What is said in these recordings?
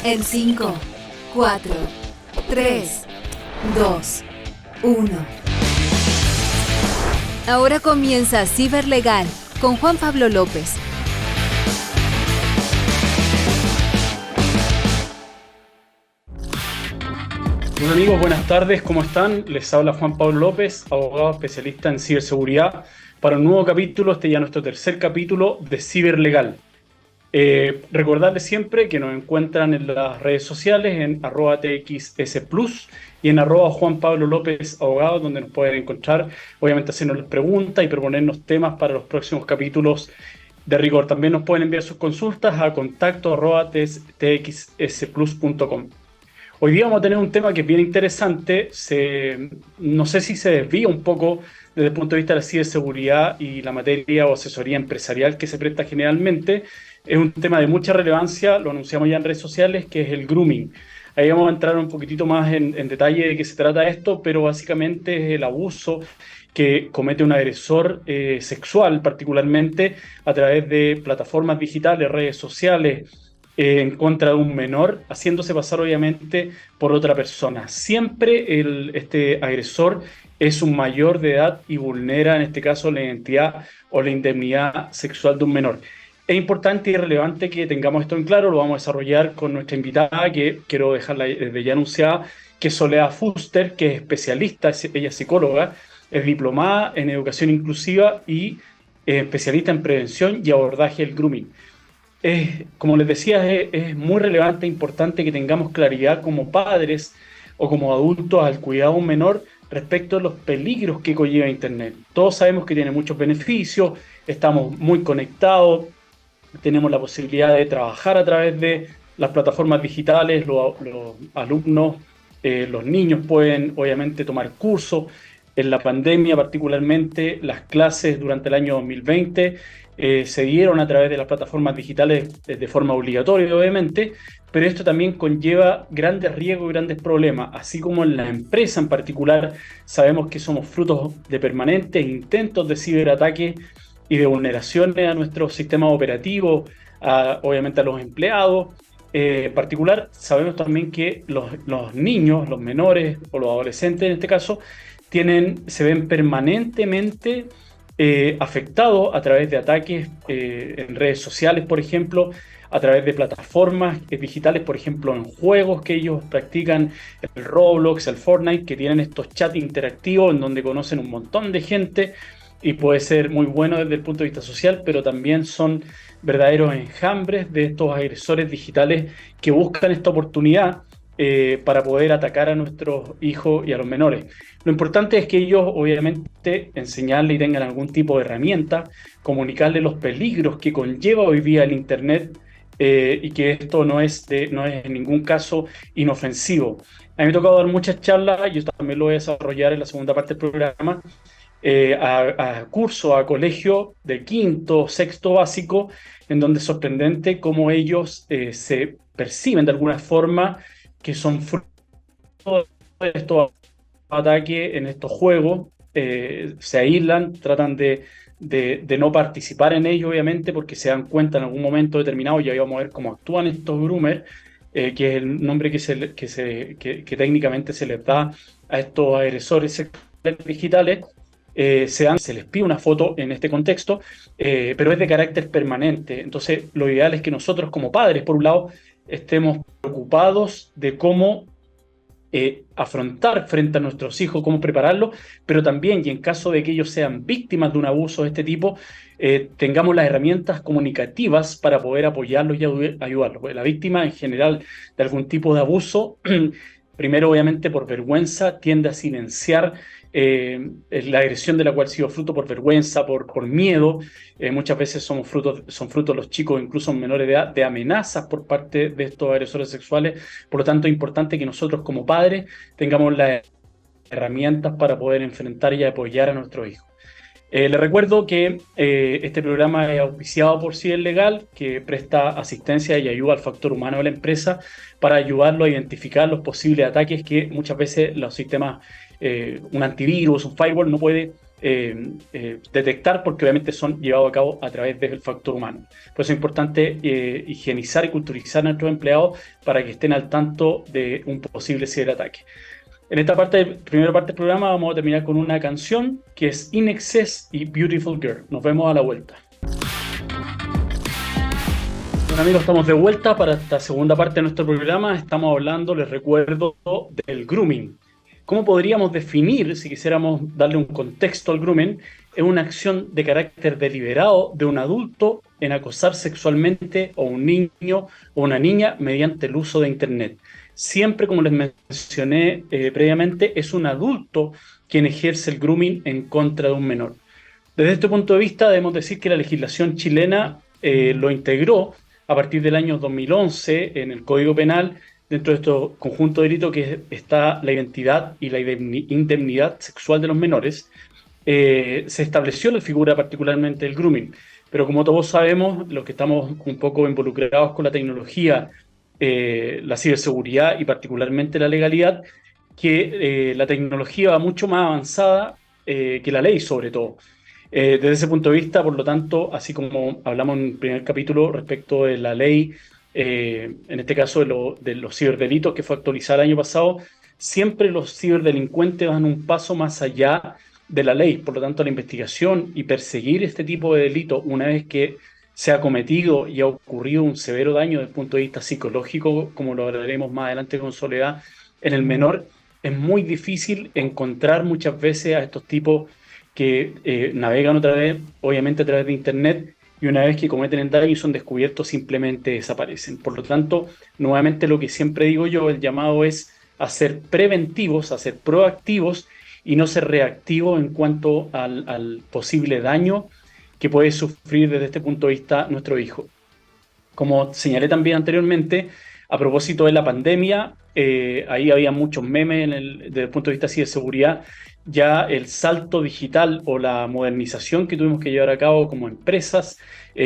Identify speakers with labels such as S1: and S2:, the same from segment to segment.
S1: En 5, 4, 3, 2, 1. Ahora comienza Ciberlegal con Juan Pablo López.
S2: Hola amigos, buenas tardes, ¿cómo están? Les habla Juan Pablo López, abogado especialista en ciberseguridad, para un nuevo capítulo, este ya nuestro tercer capítulo de Ciberlegal. Recordarles siempre que nos encuentran en las redes sociales en @txsplus y en @Juan Pablo López Abogado, donde nos pueden encontrar, obviamente hacernos las preguntas y proponernos temas para los próximos capítulos de rigor. También nos pueden enviar sus consultas a contacto@txsplus.com. Hoy día vamos a tener un tema que es bien interesante. No sé si se desvía un poco desde el punto de vista de la ciberseguridad y la materia o asesoría empresarial que se presta generalmente. Es un tema de mucha relevancia, lo anunciamos ya en redes sociales, que es el grooming. Ahí vamos a entrar un poquitito más en detalle de qué se trata esto, pero básicamente es el abuso que comete un agresor sexual, particularmente a través de plataformas digitales, redes sociales, en contra de un menor, haciéndose pasar obviamente por otra persona. Siempre este agresor es un mayor de edad y vulnera en este caso la identidad o la indemnidad sexual de un menor. Es importante y relevante que tengamos esto en claro, lo vamos a desarrollar con nuestra invitada, que quiero dejarla desde ya anunciada, que es Soledad Fuster, que es especialista, ella es psicóloga, es diplomada en educación inclusiva y especialista en prevención y abordaje del grooming. Como les decía, es muy relevante e importante que tengamos claridad como padres o como adultos al cuidado de un menor respecto a los peligros que conlleva Internet. Todos sabemos que tiene muchos beneficios, estamos muy conectados, tenemos la posibilidad de trabajar a través de las plataformas digitales, los alumnos, los niños pueden obviamente tomar cursos. En la pandemia, particularmente, las clases durante el año 2020 se dieron a través de las plataformas digitales de forma obligatoria, obviamente, pero esto también conlleva grandes riesgos y grandes problemas, así como en la empresa en particular. Sabemos que somos frutos de permanentes intentos de ciberataque y de vulneraciones a nuestros sistemas operativos, obviamente a los empleados. En particular, sabemos también que los niños, los menores o los adolescentes en este caso, se ven permanentemente afectados a través de ataques en redes sociales, por ejemplo, a través de plataformas digitales, por ejemplo, en juegos que ellos practican, el Roblox, el Fortnite, que tienen estos chats interactivos en donde conocen un montón de gente y puede ser muy bueno desde el punto de vista social, pero también son verdaderos enjambres de estos agresores digitales que buscan esta oportunidad para poder atacar a nuestros hijos y a los menores. Lo importante es que ellos, obviamente, enseñarle y tengan algún tipo de herramienta, comunicarle los peligros que conlleva hoy día el Internet, y que esto no es en ningún caso inofensivo. A mí me ha tocado dar muchas charlas, yo también lo voy a desarrollar en la segunda parte del programa, a cursos, a colegios de quinto, sexto básico, en donde es sorprendente cómo ellos se perciben de alguna forma que son fruto de estos ataques en estos juegos, se aíslan, tratan de no participar en ello, obviamente, porque se dan cuenta en algún momento determinado, y ahí vamos a ver cómo actúan estos groomers, que es el nombre que técnicamente se les da a estos agresores sexuales digitales. Se les pide una foto en este contexto, pero es de carácter permanente. Entonces, lo ideal es que nosotros como padres, por un lado, estemos preocupados de cómo afrontar frente a nuestros hijos, cómo prepararlos, pero también, y en caso de que ellos sean víctimas de un abuso de este tipo, tengamos las herramientas comunicativas para poder apoyarlos y ayudarlos. Porque la víctima en general de algún tipo de abuso, primero obviamente por vergüenza, tiende a silenciar la agresión de la cual ha sido fruto por vergüenza, por miedo. Muchas veces son frutos los chicos, incluso menores de edad, de amenazas por parte de estos agresores sexuales. Por lo tanto, es importante que nosotros como padres tengamos las herramientas para poder enfrentar y apoyar a nuestros hijos. Les recuerdo que este programa es auspiciado por Ciberlegal, que presta asistencia y ayuda al factor humano de la empresa para ayudarlo a identificar los posibles ataques que muchas veces los sistemas, un antivirus, un firewall, no puede detectar, porque obviamente son llevados a cabo a través del factor humano. Por eso es importante higienizar y culturizar a nuestros empleados para que estén al tanto de un posible ciberataque. En esta primera parte del programa vamos a terminar con una canción que es In Excess y Beautiful Girl. Nos vemos a la vuelta. Bueno, amigos, estamos de vuelta para esta segunda parte de nuestro programa. Estamos hablando, les recuerdo, del grooming. ¿Cómo podríamos definir, si quisiéramos darle un contexto al grooming? Es una acción de carácter deliberado de un adulto en acosar sexualmente a un niño o una niña mediante el uso de Internet. Siempre, como les mencioné previamente, es un adulto quien ejerce el grooming en contra de un menor. Desde este punto de vista, debemos decir que la legislación chilena lo integró a partir del año 2011 en el Código Penal. Dentro de estos conjuntos de delitos que está la identidad y la indemnidad sexual de los menores, se estableció la figura particularmente del grooming. Pero como todos sabemos, los que estamos un poco involucrados con la tecnología, la ciberseguridad y particularmente la legalidad, que la tecnología va mucho más avanzada que la ley sobre todo. Desde ese punto de vista, por lo tanto, así como hablamos en el primer capítulo respecto de la ley, en este caso de los ciberdelitos que fue actualizada el año pasado, siempre los ciberdelincuentes van un paso más allá de la ley. Por lo tanto, la investigación y perseguir este tipo de delitos una vez que se ha cometido y ha ocurrido un severo daño desde el punto de vista psicológico, como lo hablaremos más adelante con Soledad, en el menor, es muy difícil encontrar muchas veces a estos tipos que navegan otra vez, obviamente a través de Internet, y una vez que cometen el daño y son descubiertos, simplemente desaparecen. Por lo tanto, nuevamente lo que siempre digo yo, el llamado es a ser preventivos, a ser proactivos y no ser reactivos en cuanto al posible daño que puede sufrir desde este punto de vista nuestro hijo. Como señalé también anteriormente, a propósito de la pandemia, ahí había muchos memes desde el punto de vista así de seguridad. Ya el salto digital o la modernización que tuvimos que llevar a cabo como empresas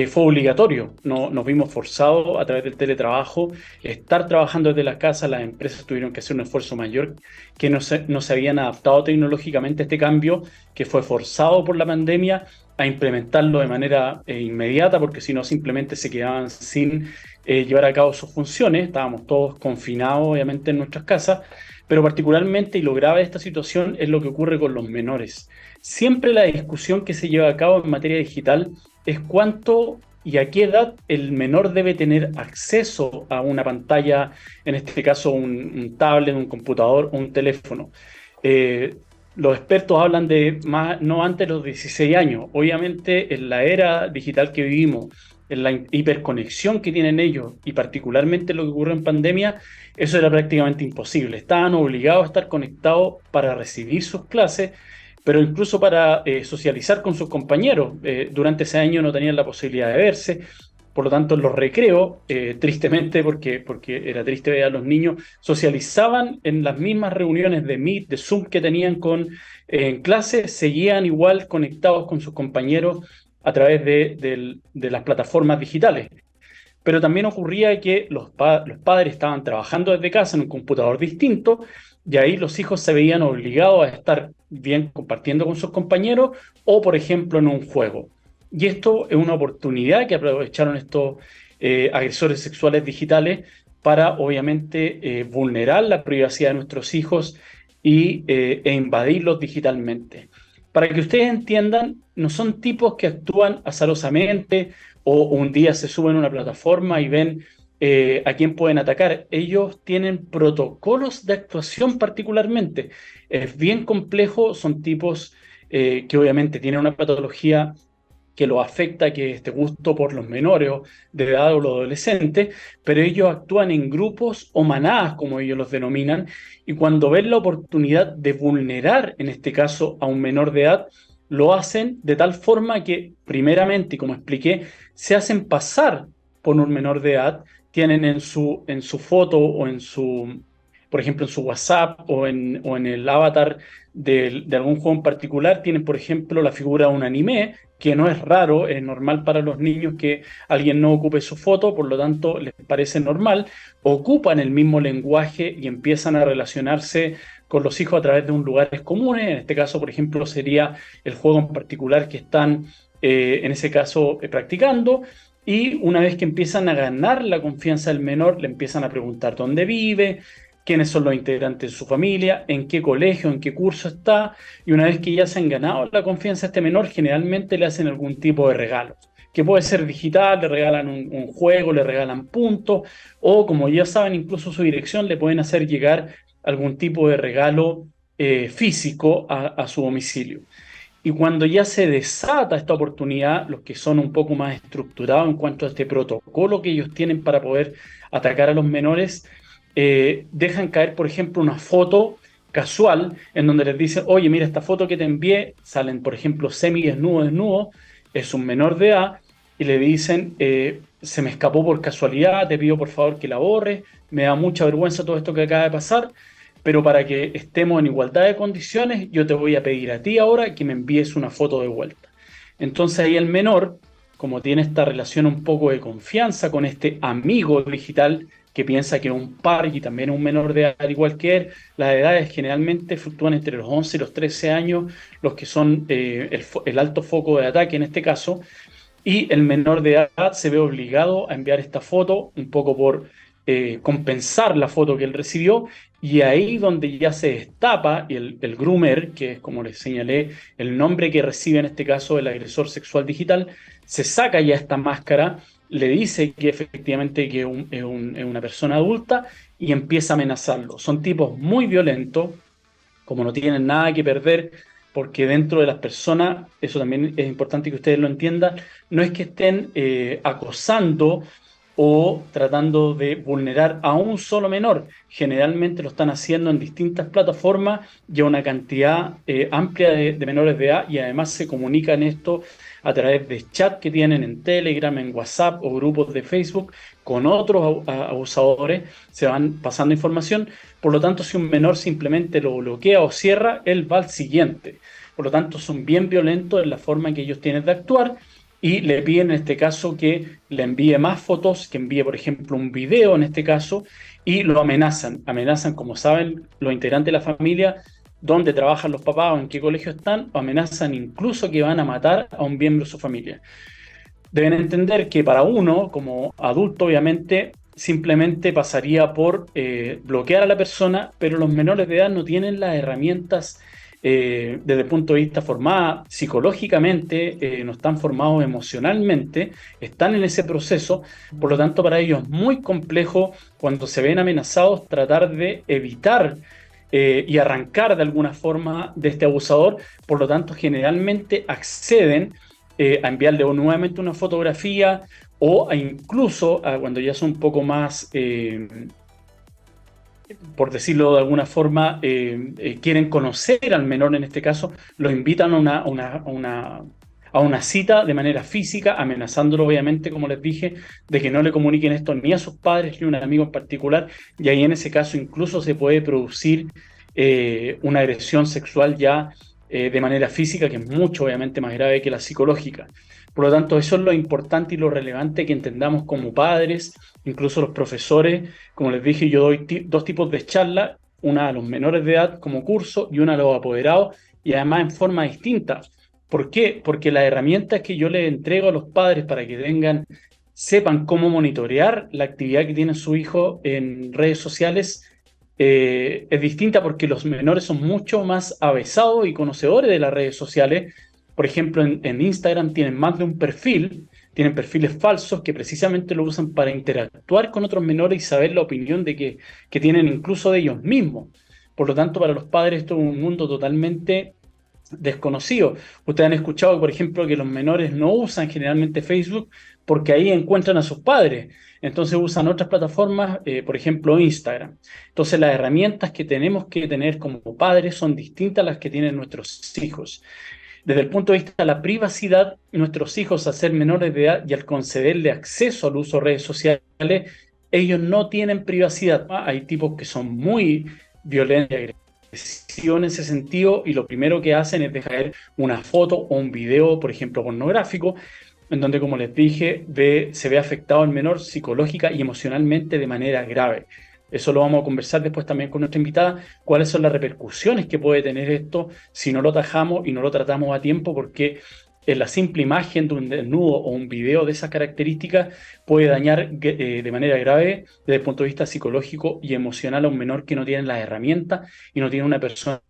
S2: fue obligatorio. No, nos vimos forzados a través del teletrabajo, estar trabajando desde la casa. Las empresas tuvieron que hacer un esfuerzo mayor, que no se habían adaptado tecnológicamente a este cambio, que fue forzado por la pandemia a implementarlo de manera inmediata, porque si no simplemente se quedaban sin llevar a cabo sus funciones. Estábamos todos confinados, obviamente, en nuestras casas, pero particularmente, y lo grave de esta situación, es lo que ocurre con los menores. Siempre la discusión que se lleva a cabo en materia digital es cuánto y a qué edad el menor debe tener acceso a una pantalla, en este caso un tablet, un computador o un teléfono. Los expertos hablan de no antes de los 16 años. Obviamente, en la era digital que vivimos, en la hiperconexión que tienen ellos y particularmente lo que ocurre en pandemia, eso era prácticamente imposible. Estaban obligados a estar conectados para recibir sus clases, pero incluso para socializar con sus compañeros. Durante ese año no tenían la posibilidad de verse. Por lo tanto, en los recreos, tristemente, porque era triste ver a los niños, socializaban en las mismas reuniones de Meet, de Zoom que tenían en clase, seguían igual conectados con sus compañeros a través de las plataformas digitales. Pero también ocurría que los padres estaban trabajando desde casa en un computador distinto, y ahí los hijos se veían obligados a estar bien compartiendo con sus compañeros o, por ejemplo, en un juego. Y esto es una oportunidad que aprovecharon estos agresores sexuales digitales para, obviamente, vulnerar la privacidad de nuestros hijos e invadirlos digitalmente. Para que ustedes entiendan, no son tipos que actúan azarosamente o un día se suben a una plataforma y ven a quién pueden atacar. Ellos tienen protocolos de actuación particularmente. Es bien complejo, son tipos que obviamente tienen una patología que lo afecta, que este gusto por los menores de edad o los adolescentes, pero ellos actúan en grupos o manadas, como ellos los denominan, y cuando ven la oportunidad de vulnerar, en este caso, a un menor de edad, lo hacen de tal forma que, primeramente, y como expliqué, se hacen pasar por un menor de edad, tienen en su foto o por ejemplo, en su WhatsApp o en el avatar de algún juego en particular, tienen, por ejemplo, la figura de un anime, que no es raro, es normal para los niños que alguien no ocupe su foto, por lo tanto les parece normal, ocupan el mismo lenguaje y empiezan a relacionarse con los hijos a través de un lugares comunes. En este caso, por ejemplo, sería el juego en particular que están, en ese caso, practicando. Y una vez que empiezan a ganar la confianza del menor, le empiezan a preguntar dónde vive, quiénes son los integrantes de su familia, en qué colegio, en qué curso está. Y una vez que ya se han ganado la confianza de este menor, generalmente le hacen algún tipo de regalo, que puede ser digital, le regalan un juego, le regalan puntos, o como ya saben incluso su dirección, le pueden hacer llegar algún tipo de regalo físico a su domicilio. Y cuando ya se desata esta oportunidad, los que son un poco más estructurados en cuanto a este protocolo que ellos tienen para poder atacar a los menores, dejan caer, por ejemplo, una foto casual en donde les dicen, oye, mira esta foto que te envié, salen, por ejemplo, desnudo, es un menor de edad, y le dicen, se me escapó por casualidad, te pido por favor que la borres, me da mucha vergüenza todo esto que acaba de pasar, pero para que estemos en igualdad de condiciones, yo te voy a pedir a ti ahora que me envíes una foto de vuelta. Entonces ahí el menor, como tiene esta relación un poco de confianza con este amigo digital que piensa que es un par y también un menor de edad igual que él, las edades generalmente fluctúan entre los 11 y los 13 años, los que son el alto foco de ataque en este caso, y el menor de edad se ve obligado a enviar esta foto un poco por compensar la foto que él recibió, y ahí donde ya se destapa el groomer, que es como les señalé, el nombre que recibe en este caso el agresor sexual digital, se saca ya esta máscara, le dice que efectivamente que es una persona adulta y empieza a amenazarlo. Son tipos muy violentos, como no tienen nada que perder, porque dentro de las personas, eso también es importante que ustedes lo entiendan, no es que estén acosando o tratando de vulnerar a un solo menor. Generalmente lo están haciendo en distintas plataformas y a una cantidad amplia de menores de edad, y además se comunican esto a través de chat que tienen en Telegram, en WhatsApp o grupos de Facebook con otros abusadores, se van pasando información. Por lo tanto, si un menor simplemente lo bloquea o cierra, él va al siguiente. Por lo tanto, son bien violentos en la forma en que ellos tienen de actuar, y le piden en este caso que le envíe más fotos, que envíe, por ejemplo, un video en este caso, y lo amenazan. Amenazan, como saben, los integrantes de la familia, dónde trabajan los papás o en qué colegio están, o amenazan incluso que van a matar a un miembro de su familia. Deben entender que para uno, como adulto, obviamente, simplemente pasaría por bloquear a la persona, pero los menores de edad no tienen las herramientas desde el punto de vista formada psicológicamente, no están formados emocionalmente, están en ese proceso. Por lo tanto, para ellos es muy complejo, cuando se ven amenazados, tratar de evitar y arrancar de alguna forma de este abusador. Por lo tanto, generalmente acceden a enviarle nuevamente una fotografía, o incluso cuando ya son un poco más, por decirlo de alguna forma, quieren conocer al menor en este caso, lo invitan a una cita de manera física, amenazándolo obviamente, como les dije, de que no le comuniquen esto ni a sus padres ni a un amigo en particular, y ahí en ese caso incluso se puede producir una agresión sexual ya de manera física, que es mucho obviamente más grave que la psicológica. Por lo tanto, eso es lo importante y lo relevante que entendamos como padres, incluso los profesores. Como les dije, yo doy dos tipos de charla, una a los menores de edad como curso y una a los apoderados, y además en forma distinta. ¿Por qué? Porque las herramientas que yo les entrego a los padres para que sepan cómo monitorear la actividad que tiene su hijo en redes sociales es distinta, porque los menores son mucho más avesados y conocedores de las redes sociales. Por ejemplo, en Instagram tienen más de un perfil, tienen perfiles falsos que precisamente lo usan para interactuar con otros menores y saber la opinión que tienen incluso de ellos mismos. Por lo tanto, para los padres esto es un mundo totalmente desconocido. Ustedes han escuchado, por ejemplo, que los menores no usan generalmente Facebook porque ahí encuentran a sus padres. Entonces usan otras plataformas, por ejemplo Instagram. Entonces las herramientas que tenemos que tener como padres son distintas a las que tienen nuestros hijos. Desde el punto de vista de la privacidad, nuestros hijos, al ser menores de edad y al concederle acceso al uso de redes sociales, ellos no tienen privacidad. Hay tipos que son muy violentos y agresivos en ese sentido, y lo primero que hacen es dejar una foto o un video, por ejemplo, pornográfico, en donde, como les dije, se ve afectado el menor psicológica y emocionalmente de manera grave. Eso lo vamos a conversar después también con nuestra invitada, cuáles son las repercusiones que puede tener esto si no lo tajamos y no lo tratamos a tiempo, porque la simple imagen de un desnudo o un video de esas características puede dañar de manera grave desde el punto de vista psicológico y emocional a un menor que no tiene las herramientas y no tiene una personalidad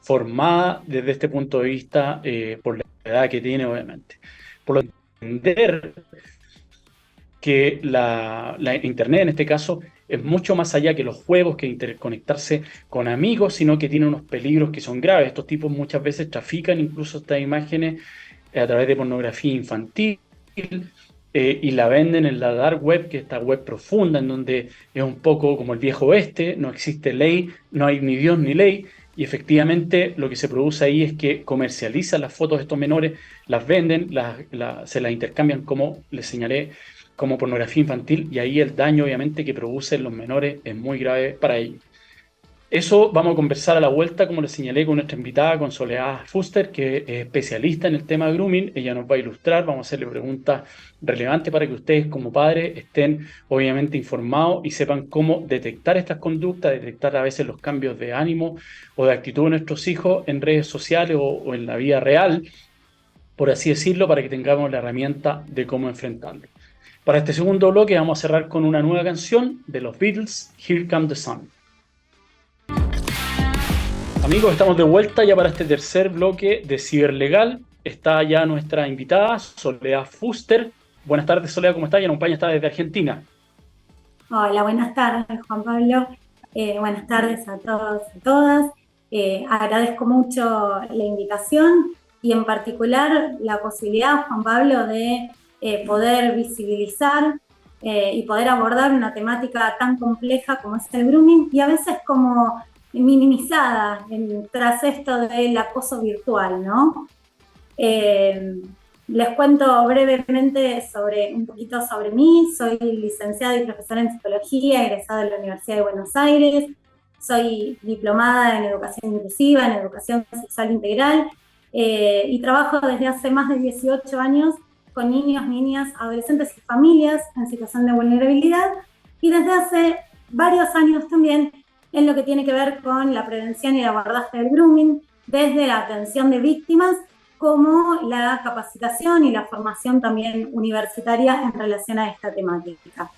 S2: formada desde este punto de vista por la edad que tiene, obviamente. Por lo tanto, entender que la Internet en este caso es mucho más allá que los juegos, que interconectarse con amigos, sino que tiene unos peligros que son graves. Estos tipos muchas veces trafican incluso estas imágenes a través de pornografía infantil y la venden en la dark web, que es esta web profunda, en donde es un poco como el viejo oeste, no existe ley, no hay ni Dios ni ley, y efectivamente lo que se produce ahí es que comercializan las fotos de estos menores, las venden, se las intercambian, como les señalé, como pornografía infantil, y ahí el daño obviamente que producen los menores es muy grave para ellos. Eso vamos a conversar a la vuelta, como les señalé, con nuestra invitada, con Soledad Fuster, que es especialista en el tema de grooming. Ella nos va a ilustrar, vamos a hacerle preguntas relevantes para que ustedes como padres estén obviamente informados y sepan cómo detectar estas conductas, detectar a veces los cambios de ánimo o de actitud de nuestros hijos en redes sociales o en la vida real, por así decirlo, para que tengamos la herramienta de cómo enfrentarlo. Para este segundo bloque vamos a cerrar con una nueva canción de los Beatles, Here Comes the Sun. Amigos, estamos de vuelta ya para este tercer bloque de Ciberlegal. Está ya nuestra invitada, Soledad Fuster. Buenas tardes, Soledad, ¿cómo está? Y acompaña, está desde Argentina.
S3: Hola, buenas tardes, Juan Pablo. Buenas tardes a todos y todas. Agradezco mucho la invitación y en particular la posibilidad, Juan Pablo, de poder visibilizar y poder abordar una temática tan compleja como es el grooming y a veces como minimizada tras esto del acoso virtual, ¿no? Les cuento brevemente un poquito sobre mí. Soy licenciada y profesora en psicología, egresada de la Universidad de Buenos Aires. Soy diplomada en educación inclusiva, en educación sexual integral y trabajo desde hace más de 18 años con niños, niñas, adolescentes y familias en situación de vulnerabilidad y desde hace varios años también en lo que tiene que ver con la prevención y el abordaje del grooming, desde la atención de víctimas como la capacitación y la formación también universitaria en relación a esta temática.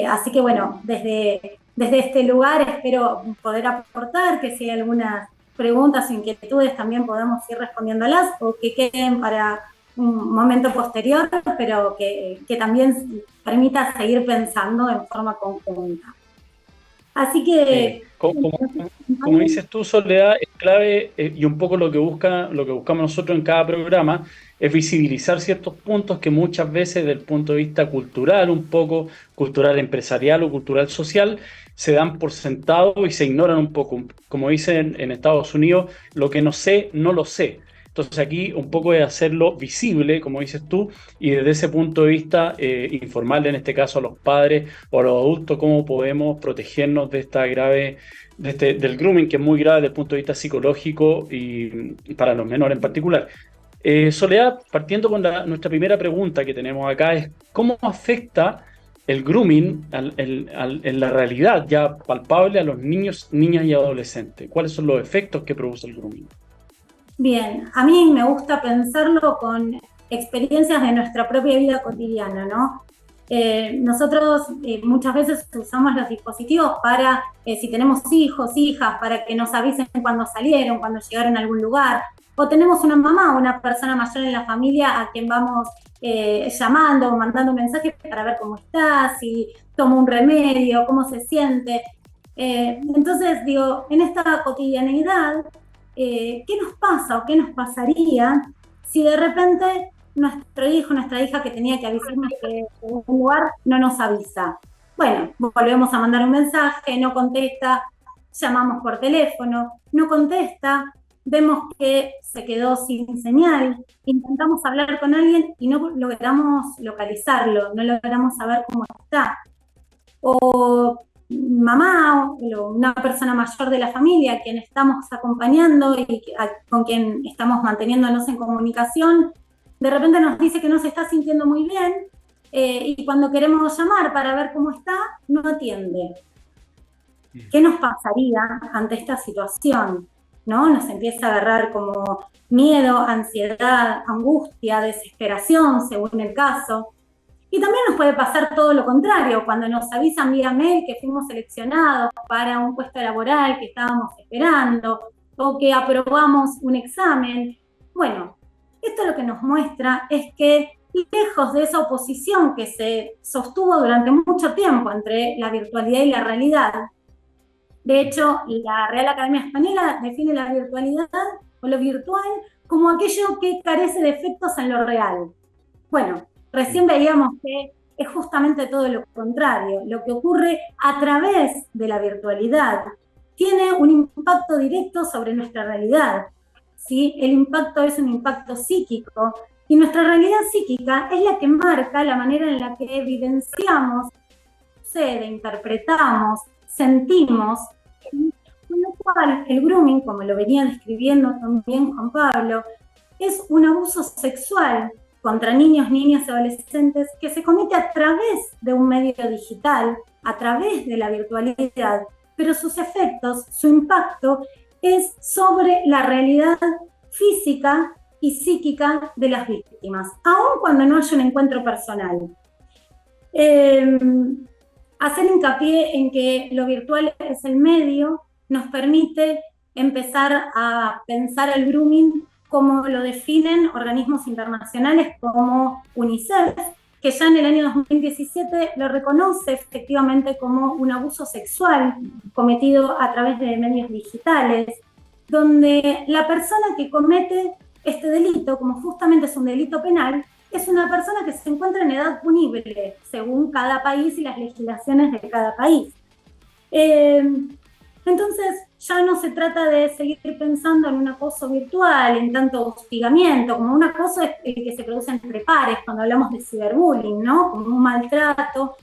S3: Así que bueno, desde este lugar espero poder aportar, que si hay algunas preguntas o inquietudes también podamos ir respondiéndolas o que queden para un momento posterior, pero que también permita seguir pensando en forma conjunta. Así que...
S2: Como dices tú, Soledad, es clave y un poco lo que buscamos nosotros en cada programa es visibilizar ciertos puntos que muchas veces desde el punto de vista cultural, un poco cultural empresarial o cultural social, se dan por sentado y se ignoran un poco. Como dicen en Estados Unidos, lo que no sé, no lo sé. Entonces aquí un poco es hacerlo visible, como dices tú, y desde ese punto de vista informarle en este caso a los padres o a los adultos cómo podemos protegernos de esta grave, del grooming, que es muy grave desde el punto de vista psicológico y para los menores en particular. Soledad, partiendo con nuestra primera pregunta que tenemos acá, es ¿cómo afecta el grooming en la realidad ya palpable a los niños, niñas y adolescentes? ¿Cuáles son los efectos que produce el grooming?
S3: Bien, a mí me gusta pensarlo con experiencias de nuestra propia vida cotidiana, ¿no? Nosotros muchas veces usamos los dispositivos para, si tenemos hijos, hijas, para que nos avisen cuando salieron, cuando llegaron a algún lugar, o tenemos una mamá o una persona mayor en la familia a quien vamos llamando o mandando mensajes para ver cómo está, si toma un remedio, cómo se siente. Entonces, digo, en esta cotidianeidad, ¿qué nos pasa o qué nos pasaría si de repente nuestro hijo, nuestra hija que tenía que avisarnos que en un lugar no nos avisa? Bueno, volvemos a mandar un mensaje, no contesta, llamamos por teléfono, no contesta, vemos que se quedó sin señal, intentamos hablar con alguien y no logramos localizarlo, no logramos saber cómo está. O mamá o una persona mayor de la familia a quien estamos acompañando y con quien estamos manteniéndonos en comunicación, de repente nos dice que no se está sintiendo muy bien y cuando queremos llamar para ver cómo está, no atiende. ¿Qué nos pasaría ante esta situación? ¿No? Nos empieza a agarrar como miedo, ansiedad, angustia, desesperación, según el caso. Y también nos puede pasar todo lo contrario, cuando nos avisan vía mail que fuimos seleccionados para un puesto laboral que estábamos esperando, o que aprobamos un examen. Bueno, esto lo que nos muestra es que, lejos de esa oposición que se sostuvo durante mucho tiempo entre la virtualidad y la realidad, de hecho, la Real Academia Española define la virtualidad o lo virtual como aquello que carece de efectos en lo real. Bueno, recién veíamos que es justamente todo lo contrario. Lo que ocurre a través de la virtualidad tiene un impacto directo sobre nuestra realidad, ¿sí? El impacto es un impacto psíquico y nuestra realidad psíquica es la que marca la manera en la que evidenciamos, interpretamos, sentimos, con lo cual el grooming, como lo venía describiendo también Juan Pablo, es un abuso sexual contra niños, niñas y adolescentes que se comete a través de un medio digital, a través de la virtualidad, pero sus efectos, su impacto es sobre la realidad física y psíquica de las víctimas, aun cuando no haya un encuentro personal. Hacer hincapié en que lo virtual es el medio nos permite empezar a pensar el grooming como lo definen organismos internacionales como UNICEF, que ya en el año 2017 lo reconoce efectivamente como un abuso sexual cometido a través de medios digitales, donde la persona que comete este delito, como justamente es un delito penal, es una persona que se encuentra en edad punible, según cada país y las legislaciones de cada país. Entonces, ya no se trata de seguir pensando en un acoso virtual, en tanto hostigamiento, como un acoso es el que se produce entre pares, cuando hablamos de ciberbullying, ¿no? Como un maltrato.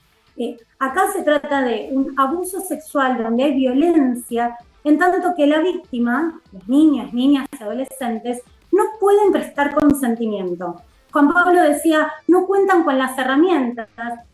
S3: Acá se trata de un abuso sexual donde hay violencia, en tanto que la víctima, los niños, niñas y adolescentes, no pueden prestar consentimiento. Juan Pablo decía, no cuentan con las herramientas,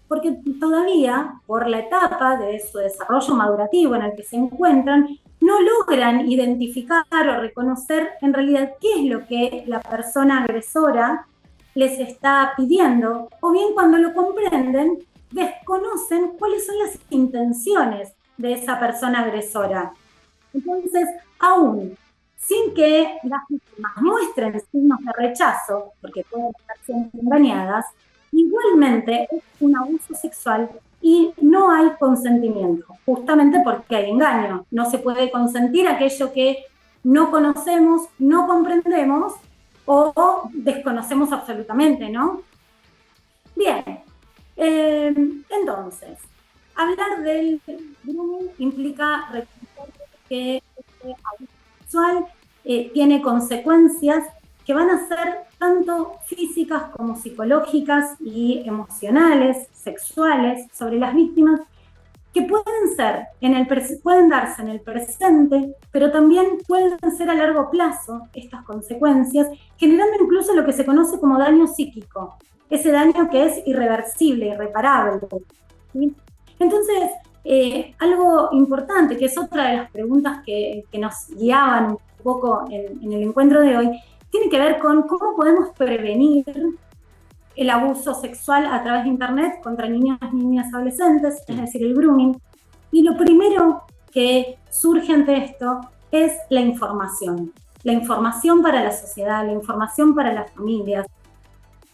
S3: porque todavía, por la etapa de su desarrollo madurativo en el que se encuentran, no logran identificar o reconocer en realidad qué es lo que la persona agresora les está pidiendo, o bien cuando lo comprenden, desconocen cuáles son las intenciones de esa persona agresora. Entonces, aún sin que las víctimas muestren signos de rechazo, porque pueden estar siendo engañadas, igualmente es un abuso sexual y no hay consentimiento, justamente porque hay engaño. No se puede consentir aquello que no conocemos, no comprendemos o desconocemos absolutamente, ¿no? Bien, entonces, hablar del grooming implica reconocer que este abuso sexual tiene consecuencias que van a ser tanto físicas como psicológicas y emocionales, sexuales, sobre las víctimas, que pueden darse en el presente, pero también pueden ser a largo plazo estas consecuencias, generando incluso lo que se conoce como daño psíquico, ese daño que es irreversible, irreparable, ¿sí? Entonces, algo importante, que es otra de las preguntas que nos guiaban un poco en el encuentro de hoy, tiene que ver con cómo podemos prevenir el abuso sexual a través de Internet contra niños, niñas y adolescentes, es decir, el grooming. Y lo primero que surge ante esto es la información para la sociedad, la información para las familias.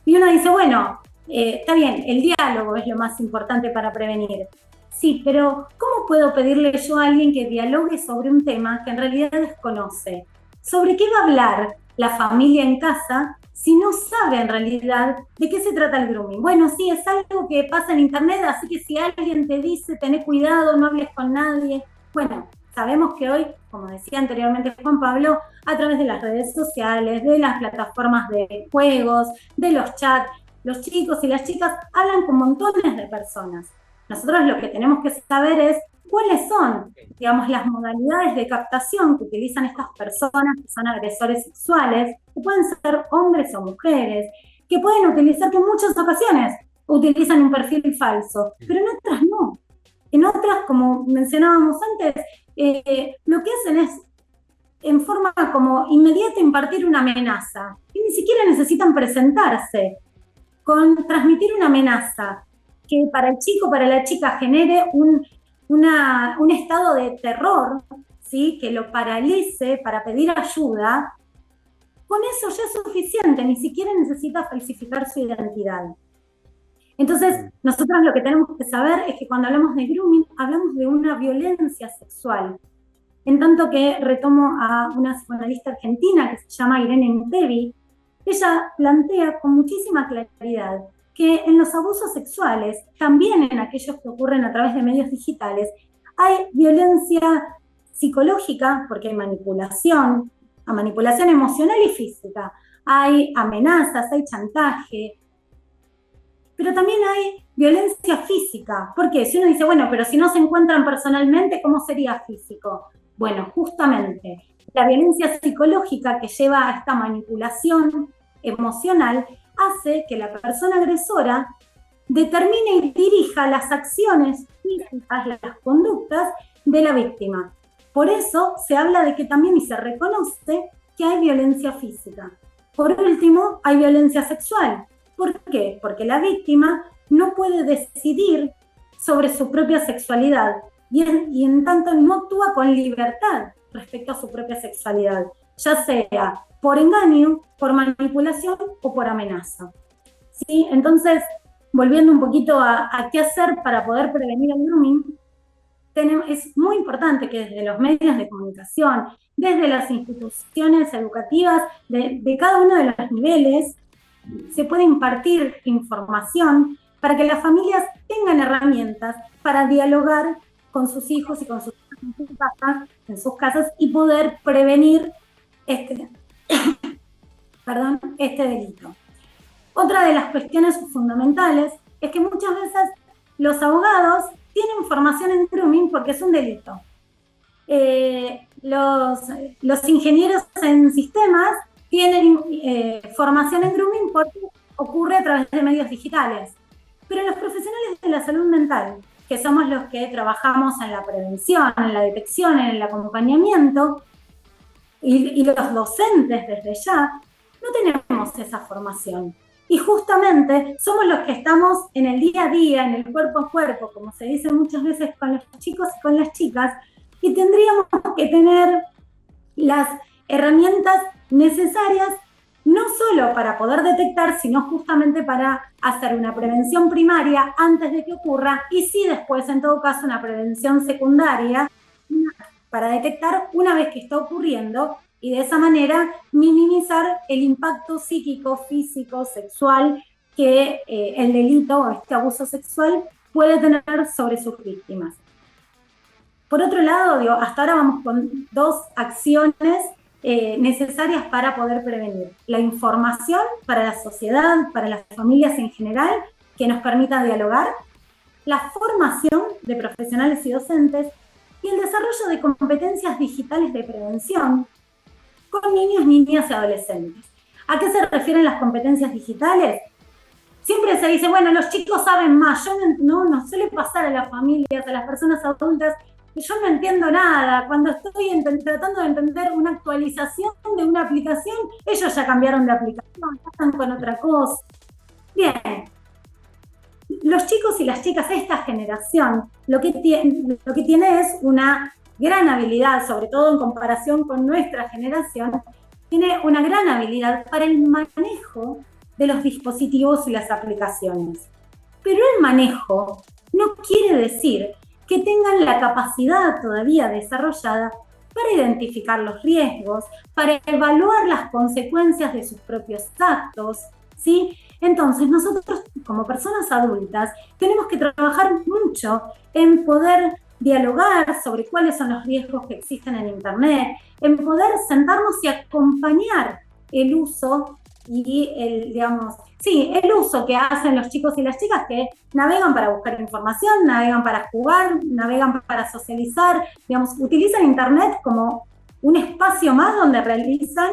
S3: Y uno dice, bueno, está bien, el diálogo es lo más importante para prevenir. Sí, pero ¿cómo puedo pedirle yo a alguien que dialogue sobre un tema que en realidad desconoce? ¿Sobre qué va a hablar la familia en casa si no sabe en realidad de qué se trata el grooming? Bueno, sí, es algo que pasa en Internet, así que si alguien te dice, tené cuidado, no hables con nadie. Bueno, sabemos que hoy, como decía anteriormente Juan Pablo, a través de las redes sociales, de las plataformas de juegos, de los chats, los chicos y las chicas hablan con montones de personas. Nosotros lo que tenemos que saber es cuáles son, digamos, las modalidades de captación que utilizan estas personas que son agresores sexuales, que pueden ser hombres o mujeres, que pueden utilizar que en muchas ocasiones utilizan un perfil falso, pero en otras no. En otras, como mencionábamos antes, lo que hacen es en forma como inmediata impartir una amenaza. Y ni siquiera necesitan presentarse con transmitir una amenaza que para el chico, para la chica genere un estado de terror, ¿sí? Que lo paralice para pedir ayuda. Con eso ya es suficiente, ni siquiera necesita falsificar su identidad. Entonces, nosotros lo que tenemos que saber es que cuando hablamos de grooming, hablamos de una violencia sexual. En tanto que retomo a una psicoanalista argentina que se llama Irene Mutebi, ella plantea con muchísima claridad que en los abusos sexuales, también en aquellos que ocurren a través de medios digitales, hay violencia psicológica, porque hay manipulación emocional y física, hay amenazas, hay chantaje, pero también hay violencia física. ¿Por qué? Si uno dice, bueno, pero si no se encuentran personalmente, ¿cómo sería físico? Bueno, justamente, la violencia psicológica que lleva a esta manipulación emocional hace que la persona agresora determine y dirija las acciones físicas, las conductas de la víctima. Por eso se habla de que también y se reconoce que hay violencia física. Por último, hay violencia sexual. ¿Por qué? Porque la víctima no puede decidir sobre su propia sexualidad y en tanto no actúa con libertad respecto a su propia sexualidad, ya sea por engaño, por manipulación o por amenaza. ¿Sí? Entonces, volviendo un poquito a qué hacer para poder prevenir el grooming, es muy importante que desde los medios de comunicación, desde las instituciones educativas, de cada uno de los niveles, se pueda impartir información para que las familias tengan herramientas para dialogar con sus hijos y con sus hijas en sus casas y poder prevenir este delito. Otra de las cuestiones fundamentales es que muchas veces los abogados tienen formación en grooming porque es un delito. Los ingenieros en sistemas tienen formación en grooming porque ocurre a través de medios digitales. Pero los profesionales de la salud mental, que somos los que trabajamos en la prevención, en la detección, en el acompañamiento, y los docentes desde ya, no tenemos esa formación. Y justamente somos los que estamos en el día a día, en el cuerpo a cuerpo, como se dice muchas veces con los chicos y con las chicas, y tendríamos que tener las herramientas necesarias no solo para poder detectar, sino justamente para hacer una prevención primaria antes de que ocurra y sí después, en todo caso, una prevención secundaria para detectar una vez que está ocurriendo y de esa manera minimizar el impacto psíquico, físico, sexual que el delito o este abuso sexual puede tener sobre sus víctimas. Por otro lado, hasta ahora vamos con dos acciones necesarias para poder prevenir. La información para la sociedad, para las familias en general, que nos permita dialogar, la formación de profesionales y docentes y el desarrollo de competencias digitales de prevención con niños, niñas y adolescentes. ¿A qué se refieren las competencias digitales? Siempre se dice, bueno, los chicos saben más. Yo no suele pasar a las familias, a las personas adultas, yo no entiendo nada. Cuando estoy tratando de entender una actualización de una aplicación, ellos ya cambiaron de aplicación, ya están con otra cosa. Bien, los chicos y las chicas de esta generación lo que tiene es una gran habilidad, sobre todo en comparación con nuestra generación, tiene una gran habilidad para el manejo de los dispositivos y las aplicaciones. Pero el manejo no quiere decir que tengan la capacidad todavía desarrollada para identificar los riesgos, para evaluar las consecuencias de sus propios actos, ¿sí? Entonces, nosotros como personas adultas tenemos que trabajar mucho en poder dialogar sobre cuáles son los riesgos que existen en Internet, en poder sentarnos y acompañar el uso y el uso que hacen los chicos y las chicas que navegan para buscar información, navegan para jugar, navegan para socializar, utilizan Internet como un espacio más donde realizan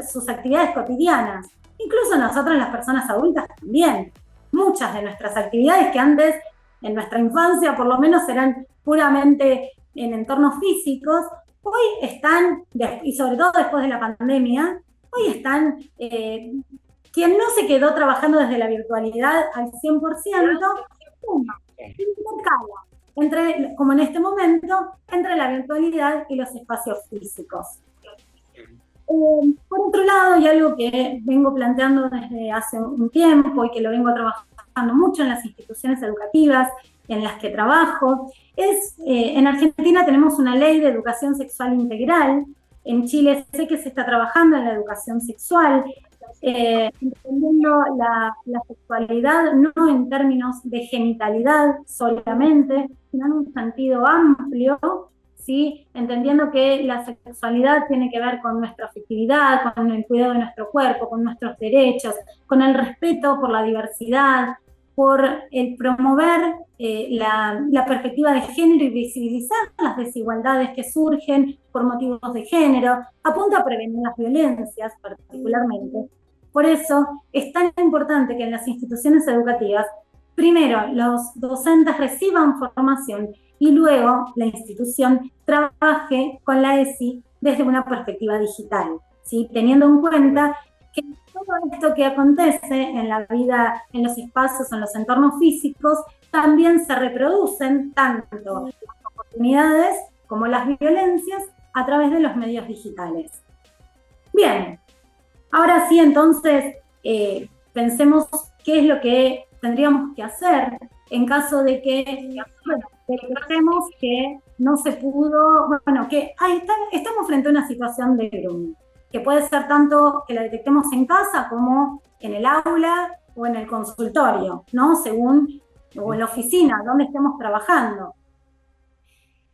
S3: sus actividades cotidianas. Incluso nosotros, las personas adultas, también. muchas de nuestras actividades que antes, en nuestra infancia por lo menos, eran puramente en entornos físicos, hoy están, y sobre todo después de la pandemia, hoy están, quien no se quedó trabajando desde la virtualidad al 100%, como en este momento, entre la virtualidad y los espacios físicos. Por otro lado, y algo que vengo planteando desde hace un tiempo y que lo vengo trabajando mucho en las instituciones educativas en las que trabajo, es, en Argentina tenemos una ley de educación sexual integral. En Chile sé que se está trabajando en la educación sexual, entendiendo la sexualidad no en términos de genitalidad solamente, sino en un sentido amplio, ¿sí? Entendiendo que la sexualidad tiene que ver con nuestra afectividad, con el cuidado de nuestro cuerpo, con nuestros derechos, con el respeto por la diversidad, por el promover la perspectiva de género y visibilizar las desigualdades que surgen por motivos de género, apunta a prevenir las violencias particularmente. Por eso es tan importante que en las instituciones educativas, primero los docentes reciban formación y luego la institución trabaje con la ESI desde una perspectiva digital, ¿sí? Teniendo en cuenta que todo esto que acontece en la vida, en los espacios, en los entornos físicos, también se reproducen tanto las oportunidades como las violencias a través de los medios digitales. Bien, ahora sí, entonces, pensemos qué es lo que tendríamos que hacer en caso de que, bueno, detectemos que no se pudo, bueno, que estamos frente a una situación de grooming, que puede ser tanto que la detectemos en casa como en el aula o en el consultorio, ¿no? Según, o en la oficina, donde estemos trabajando.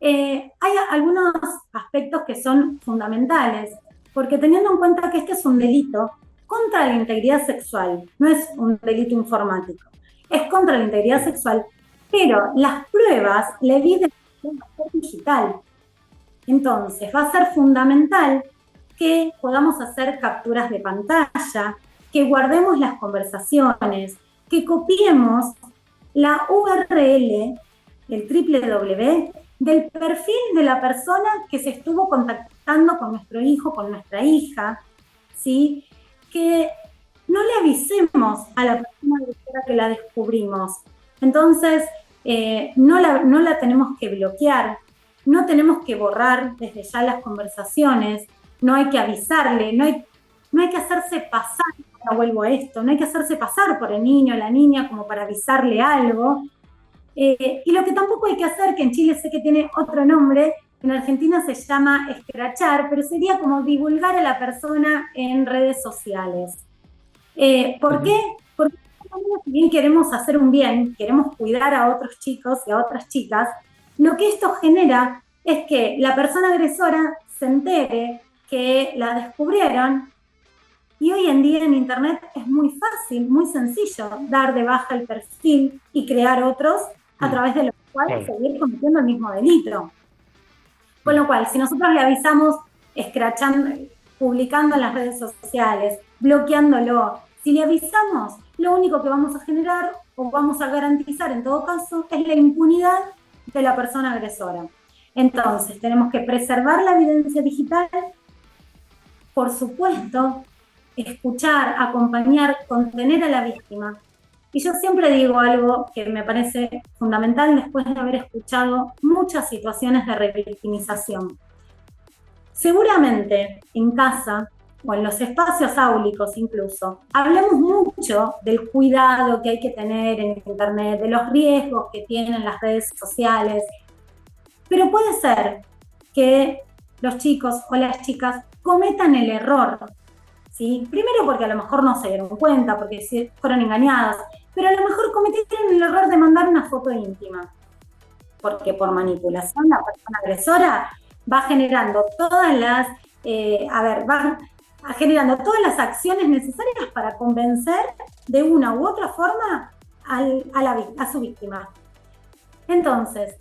S3: Hay algunos aspectos que son fundamentales, porque teniendo en cuenta que este es un delito contra la integridad sexual, no es un delito informático, es contra la integridad sexual, pero las pruebas le evidencian digital. Entonces, va a ser fundamental que podamos hacer capturas de pantalla, que guardemos las conversaciones, que copiemos la URL, el www, del perfil de la persona que se estuvo contactando con nuestro hijo, con nuestra hija, ¿sí? Que no le avisemos a la persona que la descubrimos. Entonces, no la tenemos que bloquear, no tenemos que borrar desde ya las conversaciones, no hay que avisarle, no hay que hacerse pasar, ahora vuelvo a esto, no hay que hacerse pasar por el niño o la niña como para avisarle algo. Y lo que tampoco hay que hacer, que en Chile sé que tiene otro nombre, en Argentina se llama escrachar, pero sería como divulgar a la persona en redes sociales. ¿Por qué? Porque si bien queremos hacer un bien, queremos cuidar a otros chicos y a otras chicas, lo que esto genera es que la persona agresora se entere que la descubrieron, y hoy en día en internet es muy fácil, muy sencillo dar de baja el perfil y crear otros a través de los cuales seguir cometiendo el mismo delito. Con lo cual, si nosotros le avisamos escrachando, publicando en las redes sociales, bloqueándolo, si le avisamos, lo único que vamos a generar o vamos a garantizar en todo caso es la impunidad de la persona agresora. Entonces, tenemos que preservar la evidencia digital, por supuesto, escuchar, acompañar, contener a la víctima. Y yo siempre digo algo que me parece fundamental después de haber escuchado muchas situaciones de revictimización. Seguramente en casa o en los espacios áulicos incluso, hablamos mucho del cuidado que hay que tener en internet, de los riesgos que tienen las redes sociales, pero puede ser que los chicos o las chicas cometan el error, ¿sí? Primero porque a lo mejor no se dieron cuenta, porque fueron engañadas, pero a lo mejor cometieron el error de mandar una foto íntima, porque por manipulación la persona agresora va generando todas las, va generando todas las acciones necesarias para convencer de una u otra forma a su víctima. Entonces,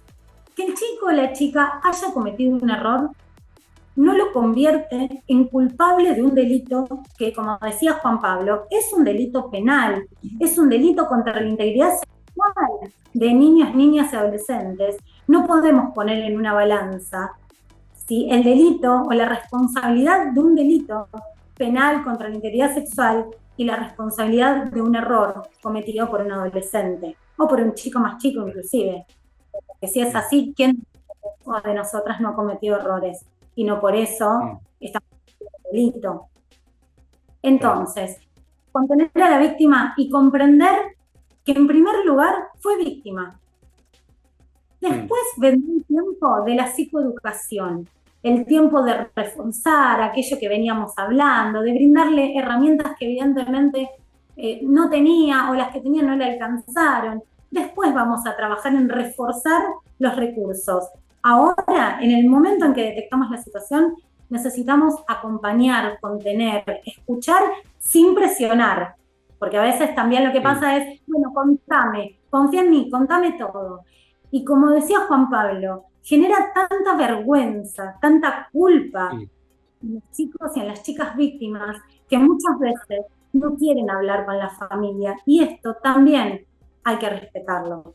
S3: que el chico o la chica haya cometido un error no lo convierte en culpable de un delito que, como decía Juan Pablo, es un delito penal, es un delito contra la integridad sexual de niños, niñas y adolescentes. No podemos poner en una balanza si el delito o la responsabilidad de un delito penal contra la integridad sexual y la responsabilidad de un error cometido por un adolescente o por un chico más chico inclusive. Porque si es así, ¿quién de nosotras no ha cometido errores? Y no por eso está cometiendo delito. Entonces, contener a la víctima y comprender que en primer lugar fue víctima. Después vendrá el tiempo de la psicoeducación, el tiempo de reforzar aquello que veníamos hablando, de brindarle herramientas que evidentemente no tenía o las que tenía no le alcanzaron. Después vamos a trabajar en reforzar los recursos. Ahora, en el momento en que detectamos la situación, necesitamos acompañar, contener, escuchar sin presionar. Porque a veces también lo que pasa es, bueno, contame, confía en mí, contame todo. Y como decía Juan Pablo, genera tanta vergüenza, tanta culpa en los chicos y en las chicas víctimas que muchas veces no quieren hablar con la familia. Y esto también hay que respetarlo.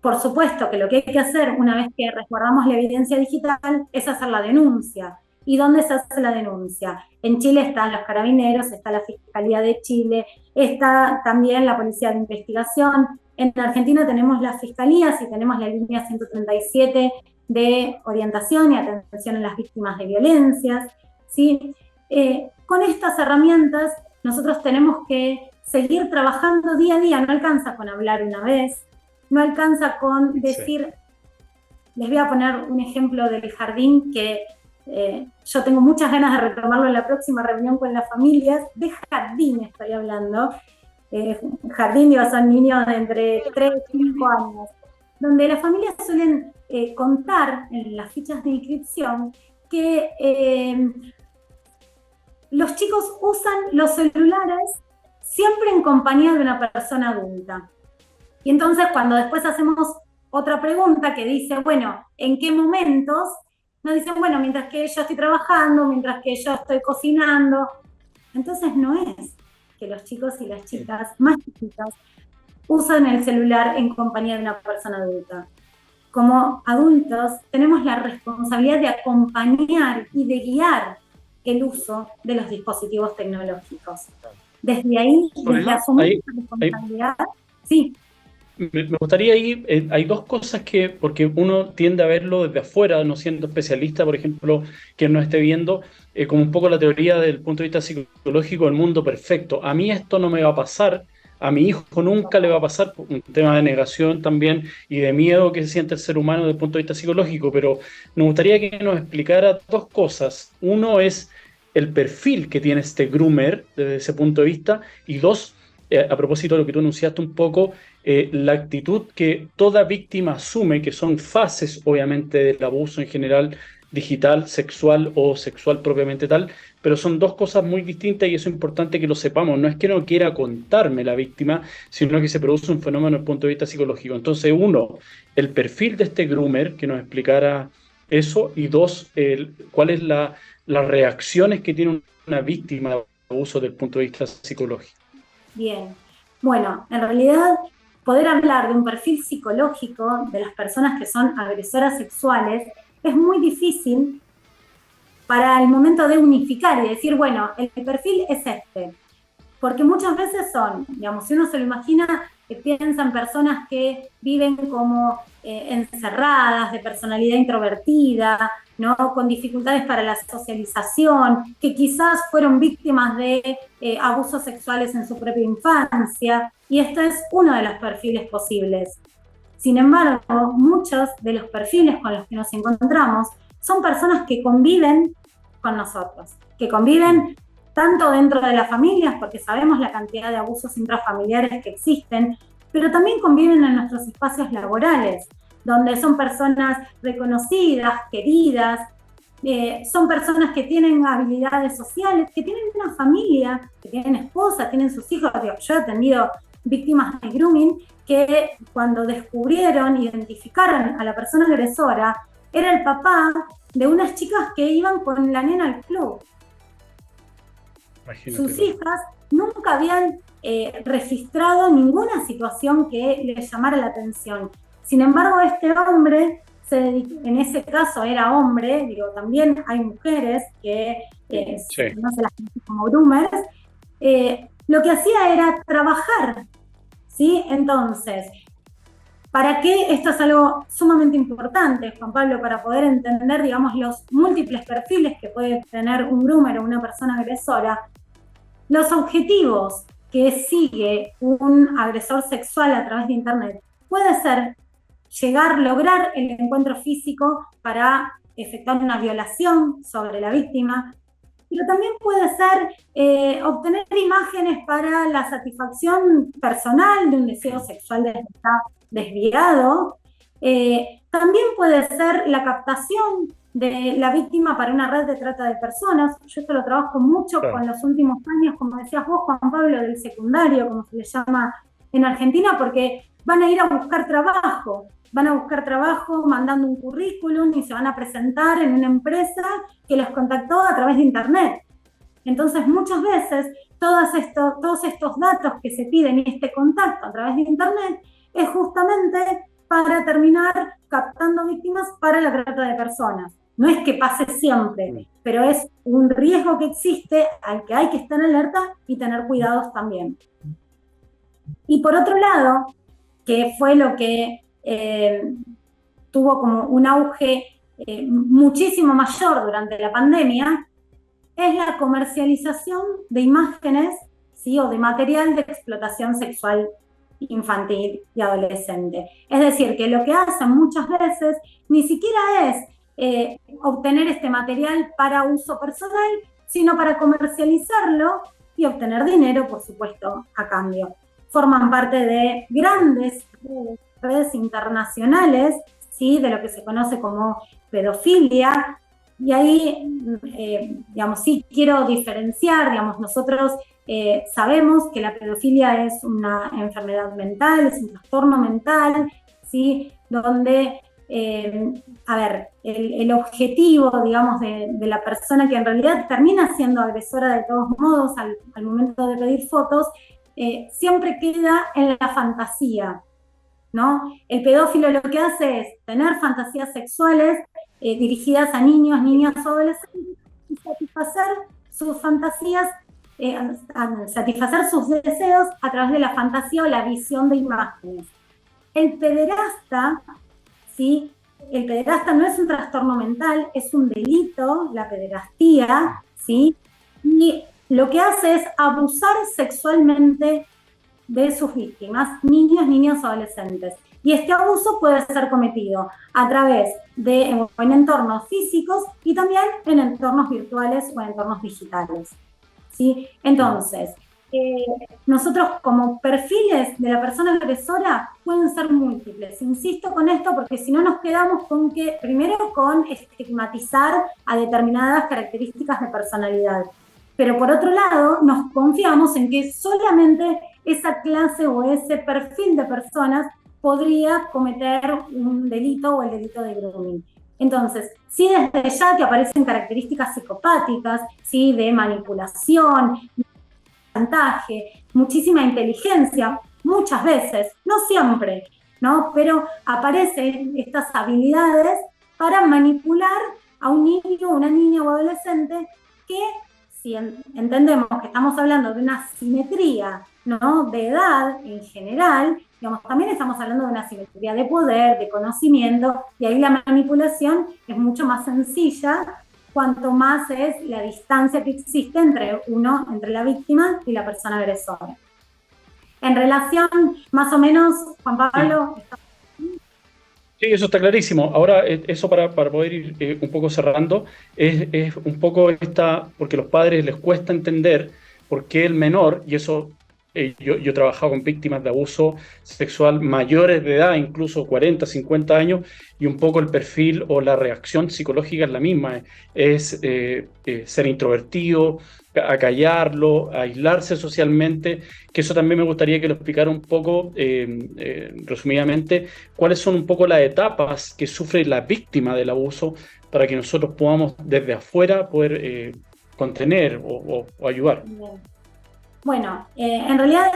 S3: Por supuesto que lo que hay que hacer una vez que resguardamos la evidencia digital es hacer la denuncia. ¿Y dónde se hace la denuncia? En Chile están los carabineros, está la Fiscalía de Chile, está también la Policía de Investigación. En Argentina tenemos las fiscalías y tenemos la línea 137 de orientación y atención a las víctimas de violencias, ¿sí? Con estas herramientas nosotros tenemos que seguir trabajando día a día. No alcanza con hablar una vez, no alcanza con decir, les voy a poner un ejemplo del jardín que yo tengo muchas ganas de retomarlo en la próxima reunión con las familias. De jardín estoy hablando. Jardín, digo, son niños de entre 3 y 5 años, donde las familias suelen contar en las fichas de inscripción que los chicos usan los celulares siempre en compañía de una persona adulta. Y entonces cuando después hacemos otra pregunta que dice, bueno, ¿en qué momentos? Nos dicen, bueno, mientras que yo estoy trabajando, mientras que yo estoy cocinando. Entonces no es que los chicos y las chicas más chiquitas usan el celular en compañía de una persona adulta. Como adultos tenemos la responsabilidad de acompañar y de guiar el uso de los dispositivos tecnológicos. Desde ahí, desde asumir la responsabilidad, sí.
S2: Me gustaría ahí, hay dos cosas que, porque uno tiende a verlo desde afuera, no siendo especialista, por ejemplo, quien no esté viendo, como un poco la teoría del punto de vista psicológico del mundo perfecto. A mí esto no me va a pasar, a mi hijo nunca le va a pasar, por un tema de negación también y de miedo que se siente el ser humano desde el punto de vista psicológico, pero me gustaría que nos explicara dos cosas. Uno es el perfil que tiene este groomer desde ese punto de vista, y dos, a propósito de lo que tú anunciaste un poco, la actitud que toda víctima asume, que son fases obviamente del abuso en general, digital, sexual o sexual propiamente tal, pero son dos cosas muy distintas y eso es importante que lo sepamos. No es que no quiera contarme la víctima, sino que se produce un fenómeno desde el punto de vista psicológico. Entonces, uno, el perfil de este groomer, que nos explicara eso, y dos, cuáles las reacciones que tiene una víctima de abuso desde el punto de vista psicológico.
S3: Bien, bueno, en realidad poder hablar de un perfil psicológico de las personas que son agresoras sexuales es muy difícil para el momento de unificar y decir, bueno, el perfil es este. Porque muchas veces son, digamos, si uno se lo imagina, piensan personas que viven como encerradas, de personalidad introvertida, ¿no? Con dificultades para la socialización, que quizás fueron víctimas de abusos sexuales en su propia infancia, y este es uno de los perfiles posibles. Sin embargo, muchos de los perfiles con los que nos encontramos son personas que conviven con nosotros, que conviven tanto dentro de las familias, porque sabemos la cantidad de abusos intrafamiliares que existen, pero también conviven en nuestros espacios laborales, donde son personas reconocidas, queridas, son personas que tienen habilidades sociales, que tienen una familia, que tienen esposa, tienen sus hijos. Yo he atendido víctimas de grooming que cuando descubrieron, identificaron a la persona agresora, era el papá de unas chicas que iban con la nena al club.
S2: Imagínate.
S3: Sus hijas nunca habían registrado ninguna situación que les llamara la atención. Sin embargo, este hombre, en ese caso era hombre, digo, también hay mujeres que
S2: Sí.
S3: no se las conoce como groomers, lo que hacía era trabajar, ¿sí? Entonces, ¿para qué? Esto es algo sumamente importante, Juan Pablo, para poder entender, digamos, los múltiples perfiles que puede tener un groomer o una persona agresora. Los objetivos que sigue un agresor sexual a través de Internet puede ser lograr el encuentro físico para efectuar una violación sobre la víctima, pero también puede ser obtener imágenes para la satisfacción personal de un deseo sexual desviado. También puede ser la captación de la víctima para una red de trata de personas. Yo esto lo trabajo mucho con los últimos años, como decías vos, Juan Pablo, del secundario, como se le llama en Argentina, porque van a ir a buscar trabajo. Van a buscar trabajo mandando un currículum y se van a presentar en una empresa que los contactó a través de Internet. Entonces, muchas veces, todos estos datos que se piden y este contacto a través de Internet es justamente para terminar captando víctimas para la trata de personas. No es que pase siempre, pero es un riesgo que existe al que hay que estar alerta y tener cuidados también. Y por otro lado, que fue lo que tuvo como un auge muchísimo mayor durante la pandemia, es la comercialización de imágenes, ¿sí? O de material de explotación sexual infantil y adolescente. Es decir, que lo que hacen muchas veces ni siquiera es obtener este material para uso personal, sino para comercializarlo y obtener dinero, por supuesto, a cambio. Forman parte de grandes redes internacionales, ¿sí? De lo que se conoce como pedofilia, y ahí, digamos, sí quiero diferenciar, digamos, nosotros sabemos que la pedofilia es una enfermedad mental, es un trastorno mental, ¿sí? Donde, el objetivo, digamos, de la persona que en realidad termina siendo agresora de todos modos al momento de pedir fotos, siempre queda en la fantasía, ¿no? El pedófilo lo que hace es tener fantasías sexuales dirigidas a niños, niñas o adolescentes y satisfacer sus fantasías, satisfacer sus deseos a través de la fantasía o la visión de imágenes. El pederasta, ¿sí? El pederasta no es un trastorno mental, es un delito, la pederastía, ¿sí? Y lo que hace es abusar sexualmente de sus víctimas, niños, niñas o adolescentes. Y este abuso puede ser cometido a través de en entornos físicos y también en entornos virtuales o en entornos digitales, ¿sí? Entonces, nosotros como perfiles de la persona agresora pueden ser múltiples. Insisto con esto porque si no nos quedamos con que, primero con estigmatizar a determinadas características de personalidad, pero por otro lado nos confiamos en que solamente esa clase o ese perfil de personas podría cometer un delito o el delito de grooming. Entonces, sí, desde ya que aparecen características psicopáticas, sí, de manipulación, chantaje, muchísima inteligencia, muchas veces, no siempre, ¿no? Pero aparecen estas habilidades para manipular a un niño, una niña o adolescente que, si entendemos que estamos hablando de una simetría, ¿no? De edad en general, digamos, también estamos hablando de una simetría de poder, de conocimiento, y ahí la manipulación es mucho más sencilla, cuanto más es la distancia que existe entre la víctima y la persona agresora. En relación, más o menos, Juan Pablo...
S2: Sí, eso está clarísimo. Ahora, eso para poder ir un poco cerrando, es un poco porque a los padres les cuesta entender por qué el menor, y eso yo he trabajado con víctimas de abuso sexual mayores de edad, incluso 40, 50 años, y un poco el perfil o la reacción psicológica es la misma, es ser introvertido, acallarlo, aislarse socialmente, que eso también me gustaría que lo explicara un poco, resumidamente, cuáles son un poco las etapas que sufre la víctima del abuso para que nosotros podamos desde afuera poder contener o ayudar.
S3: Bien. Bueno, en realidad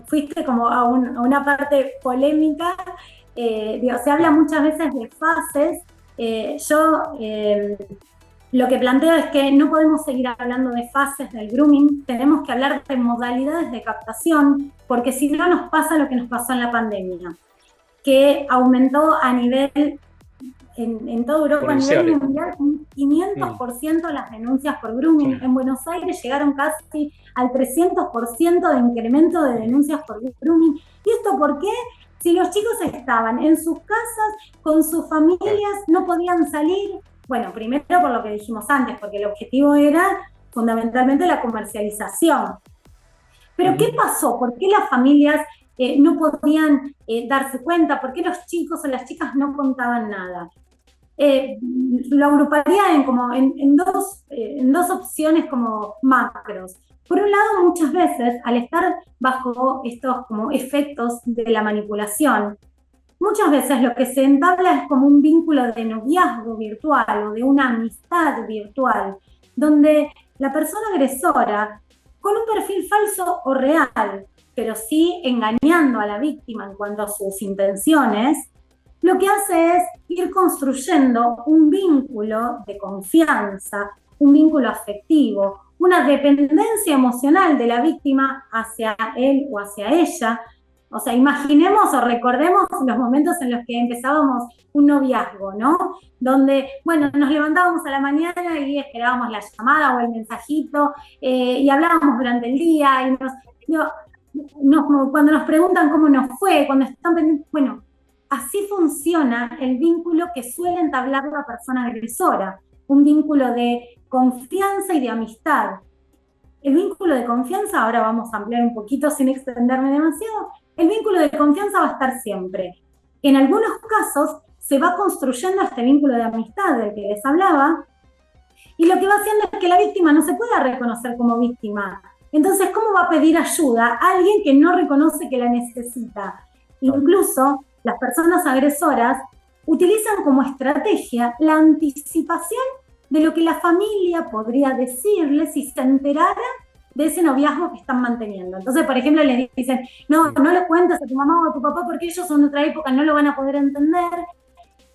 S3: fuiste como a una parte polémica. Digo, se habla muchas veces de fases. Yo lo que planteo es que no podemos seguir hablando de fases del grooming, tenemos que hablar de modalidades de captación, porque si no nos pasa lo que nos pasó en la pandemia, que aumentó a nivel, en toda Europa, a nivel mundial, un 500% las denuncias por grooming. En Buenos Aires llegaron casi al 300% de incremento de denuncias por grooming. ¿Y esto por qué? Si los chicos estaban en sus casas, con sus familias, no podían salir. Bueno, primero por lo que dijimos antes, porque el objetivo era fundamentalmente la comercialización. Pero ¿qué pasó? ¿Por qué las familias no podían darse cuenta? ¿Por qué los chicos o las chicas no contaban nada? Lo agruparía en dos opciones como macros. Por un lado, muchas veces, al estar bajo estos como efectos de la manipulación, muchas veces lo que se entabla es como un vínculo de noviazgo virtual o de una amistad virtual, donde la persona agresora, con un perfil falso o real, pero sí engañando a la víctima en cuanto a sus intenciones, lo que hace es ir construyendo un vínculo de confianza, un vínculo afectivo, una dependencia emocional de la víctima hacia él o hacia ella. O sea, imaginemos o recordemos los momentos en los que empezábamos un noviazgo, ¿no? Donde, bueno, nos levantábamos a la mañana y esperábamos la llamada o el mensajito y hablábamos durante el día y cuando nos preguntan cómo nos fue, cuando están pendientes, bueno, así funciona el vínculo que suele entablar la persona agresora, un vínculo de confianza y de amistad. El vínculo de confianza, ahora vamos a ampliar un poquito sin extenderme demasiado, el vínculo de confianza va a estar siempre. En algunos casos se va construyendo este vínculo de amistad del que les hablaba, y lo que va haciendo es que la víctima no se pueda reconocer como víctima. Entonces, ¿cómo va a pedir ayuda a alguien que no reconoce que la necesita? Incluso las personas agresoras utilizan como estrategia la anticipación de lo que la familia podría decirle si se enterara de ese noviazgo que están manteniendo. Entonces, por ejemplo, les dicen, no le cuentes a tu mamá o a tu papá porque ellos son de otra época, no lo van a poder entender.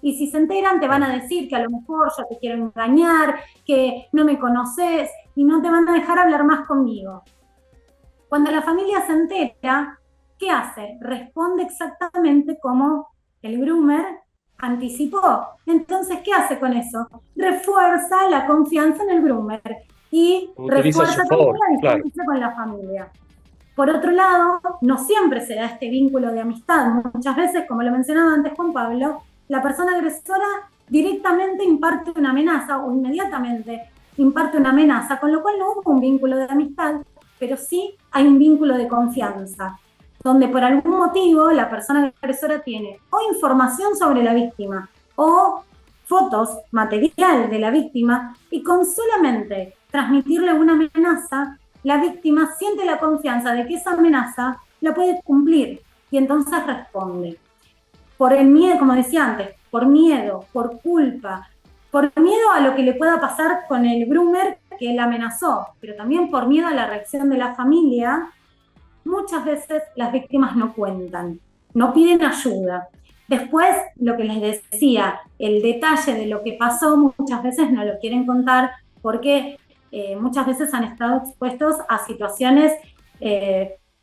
S3: Y si se enteran, te van a decir que a lo mejor yo te quiero engañar, que no me conoces y no te van a dejar hablar más conmigo. Cuando la familia se entera, ¿qué hace? Responde exactamente como el groomer anticipó. Entonces, ¿qué hace con eso? Refuerza la confianza en el groomer y refuerza también la distancia con la familia. Por otro lado, no siempre se da este vínculo de amistad. Muchas veces, como lo mencionaba antes Juan Pablo, la persona agresora directamente imparte una amenaza o inmediatamente imparte una amenaza, con lo cual no hubo un vínculo de amistad, pero sí hay un vínculo de confianza, donde por algún motivo la persona agresora tiene o información sobre la víctima o fotos, material de la víctima, y con solamente transmitirle una amenaza, la víctima siente la confianza de que esa amenaza la puede cumplir y entonces responde. Por el miedo, como decía antes, por miedo, por culpa, por miedo a lo que le pueda pasar con el groomer que la amenazó, pero también por miedo a la reacción de la familia. Muchas veces las víctimas no cuentan, no piden ayuda. Después, lo que les decía, el detalle de lo que pasó, muchas veces no lo quieren contar porque muchas veces han estado expuestos a situaciones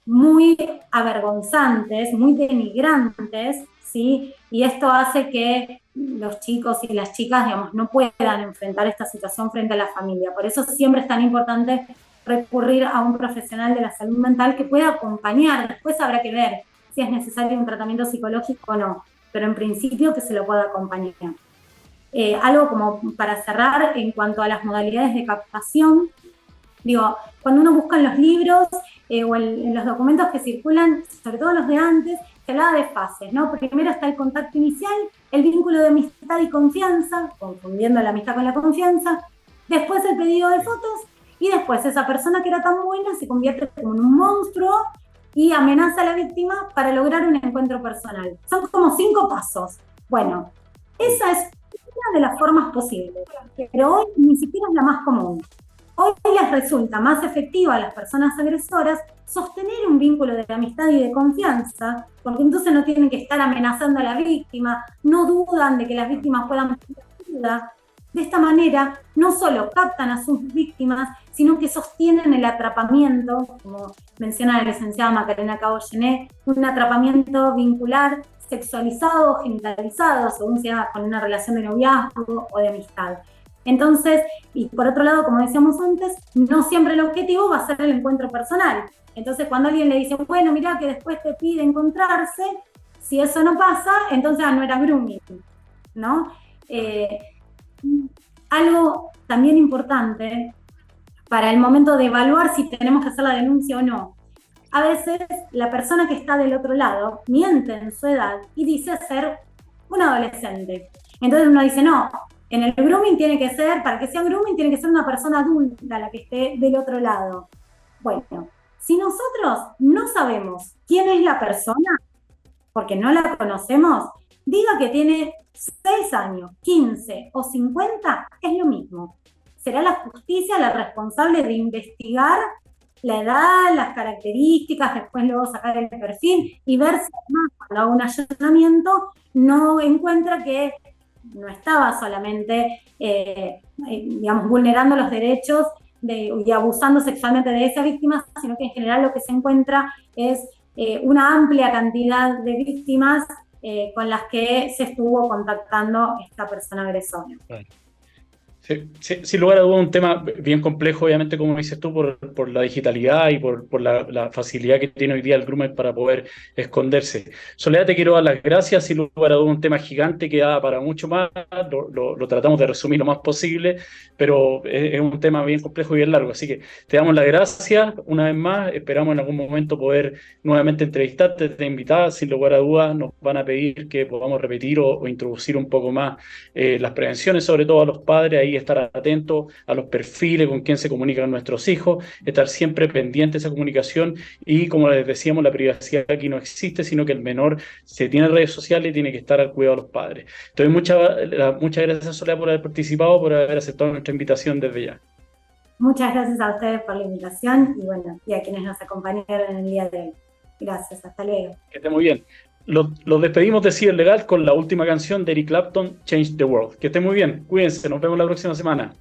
S3: muy avergonzantes, muy denigrantes, ¿sí? Y esto hace que los chicos y las chicas, digamos, no puedan enfrentar esta situación frente a la familia. Por eso siempre es tan importante recurrir a un profesional de la salud mental que pueda acompañar. Después habrá que ver si es necesario un tratamiento psicológico o no, pero en principio que se lo pueda acompañar. Algo como para cerrar en cuanto a las modalidades de captación, Digo, cuando uno busca en los libros o en los documentos que circulan, sobre todo los de antes, se hablaba de fases, ¿no? Primero está el contacto inicial, el vínculo de amistad y confianza, confundiendo la amistad con la confianza, después el pedido de fotos, y después esa persona que era tan buena se convierte como en un monstruo y amenaza a la víctima para lograr un encuentro personal. Son como 5 pasos. Bueno, esa es una de las formas posibles, pero hoy ni siquiera es la más común. Hoy les resulta más efectiva a las personas agresoras sostener un vínculo de amistad y de confianza, porque entonces no tienen que estar amenazando a la víctima, no dudan de que las víctimas puedan pedir ayuda. De esta manera, no solo captan a sus víctimas, sino que sostienen el atrapamiento, como menciona la licenciada Macarena Cabo-Gené, un atrapamiento vincular, sexualizado o genitalizado, según sea con una relación de noviazgo o de amistad. Entonces, y por otro lado, como decíamos antes, no siempre el objetivo va a ser el encuentro personal. Entonces, cuando alguien le dice, bueno, mirá que después te pide encontrarse, si eso no pasa, entonces no era grooming, ¿no? Algo también importante para el momento de evaluar si tenemos que hacer la denuncia o no. A veces la persona que está del otro lado miente en su edad y dice ser un adolescente. Entonces uno dice, no, en el grooming tiene que ser, para que sea grooming tiene que ser una persona adulta la que esté del otro lado. Bueno, si nosotros no sabemos quién es la persona, porque no la conocemos, diga que tiene 6 años, 15 o 50, es lo mismo. Será la justicia la responsable de investigar la edad, las características, después luego sacar el perfil y ver si además cuando haga un allanamiento no encuentra que no estaba solamente digamos, vulnerando los derechos y abusando sexualmente de esa víctima, sino que en general lo que se encuentra es una amplia cantidad de víctimas con las que se estuvo contactando esta persona agresora.
S2: Sí, sin lugar a dudas, un tema bien complejo, obviamente, como dices tú, por la digitalidad y por la facilidad que tiene hoy día el groomer para poder esconderse. Soledad, te quiero dar las gracias, sin lugar a dudas, un tema gigante que da para mucho más, lo tratamos de resumir lo más posible, pero es un tema bien complejo y bien largo, así que te damos las gracias una vez más, esperamos en algún momento poder nuevamente entrevistarte, te invitar, sin lugar a dudas, nos van a pedir que podamos repetir o introducir un poco más las prevenciones, sobre todo a los padres, ahí estar atentos a los perfiles con quién se comunican nuestros hijos, estar siempre pendiente de esa comunicación y, como les decíamos, la privacidad aquí no existe, sino que el menor, si tiene redes sociales, tiene que estar al cuidado de los padres. Entonces, muchas gracias, Soledad, por haber participado, por haber aceptado nuestra invitación desde ya.
S3: Muchas gracias a ustedes por la invitación y bueno, y a quienes nos acompañaron en el día de hoy. Gracias, hasta luego.
S2: Que esté muy bien. Los despedimos de Ciberlegal con la última canción de Eric Clapton, Change the World. Que esté muy bien, cuídense, nos vemos la próxima semana.